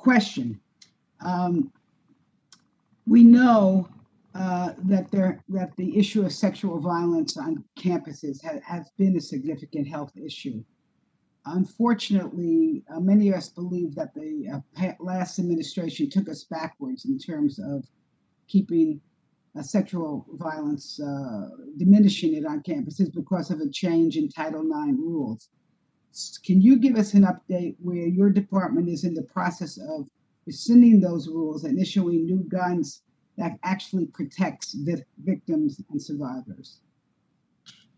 question. We know that the issue of sexual violence on campuses has been a significant health issue. Unfortunately, many of us believe that the last administration took us backwards in terms of keeping sexual violence, diminishing it on campuses because of a change in Title IX rules. Can you give us an update where your department is in the process of rescinding those rules and issuing new guidance that actually protects victims and survivors?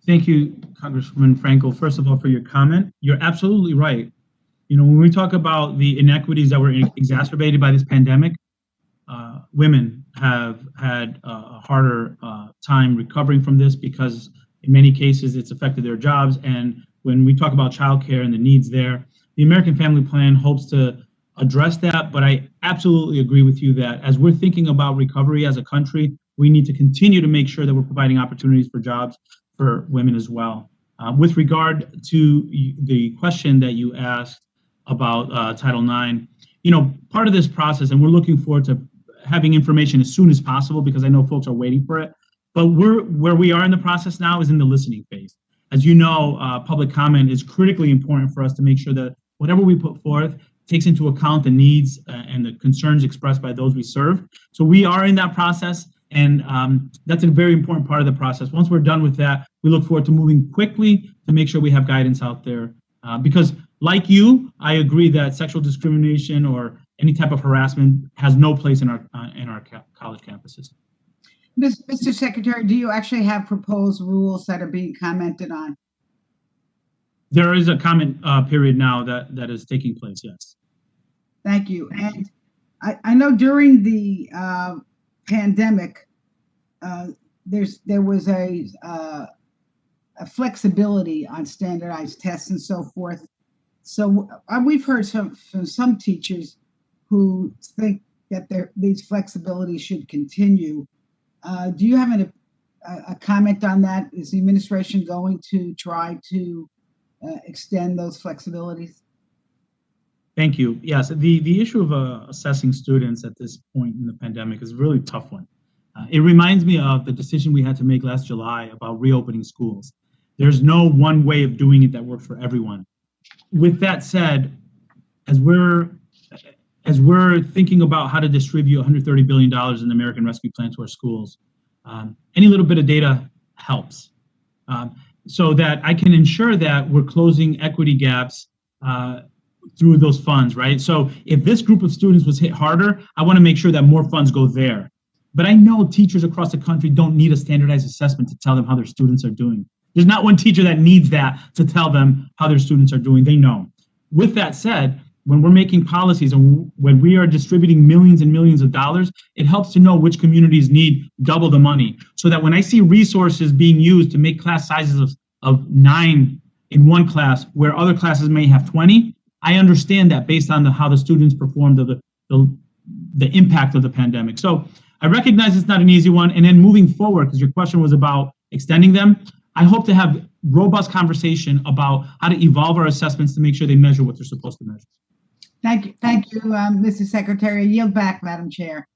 Thank you, Congresswoman Frankel, first of all, for your comment. You're absolutely right. You know, when we talk about the inequities that were exacerbated by this pandemic, women have had a harder time recovering from this because in many cases it's affected their jobs. And when we talk about childcare and the needs there, the American Family Plan hopes to address that. But I absolutely agree with you that as we're thinking about recovery as a country, we need to continue to make sure that we're providing opportunities for jobs for women as well. With regard to the question that you asked about Title IX, you know, part of this process, and we're looking forward to having information as soon as possible because I know folks are waiting for it, but where we are in the process now is in the listening phase. As you know, public comment is critically important for us to make sure that whatever we put forth takes into account the needs and the concerns expressed by those we serve. So we are in that process, and that's a very important part of the process. Once we're done with that, we look forward to moving quickly to make sure we have guidance out there. Because like you, I agree that sexual discrimination or any type of harassment has no place in our college campuses. Mr. Secretary, do you actually have proposed rules that are being commented on? There is a comment period now that is taking place, yes. Thank you. And I know during the pandemic, there was a flexibility on standardized tests and so forth. So we've heard from some teachers who think that these flexibilities should continue. Do you have a comment on that? Is the administration going to try to extend those flexibilities? Thank you. Yes, the issue of assessing students at this point in the pandemic is a really tough one. It reminds me of the decision we had to make last July about reopening schools. There's no one way of doing it that works for everyone. With that said, as we're thinking about how to distribute $130 billion in the American Rescue Plan to our schools, any little bit of data helps, so that I can ensure that we're closing equity gaps through those funds, right? So if this group of students was hit harder, I want to make sure that more funds go there. But I know teachers across the country don't need a standardized assessment to tell them how their students are doing. There's not one teacher that needs that to tell them how their students are doing. They know. With that said, when we're making policies and when we are distributing millions and millions of dollars, it helps to know which communities need double the money, so that when I see resources being used to make class sizes of 9 in one class where other classes may have 20, I understand that based on how the students performed of the impact of the pandemic. So I recognize it's not an easy one. And then moving forward, because your question was about extending them, I hope to have robust conversation about how to evolve our assessments to make sure they measure what they're supposed to measure. Thank you, Mr. Secretary. I yield back, Madam Chair.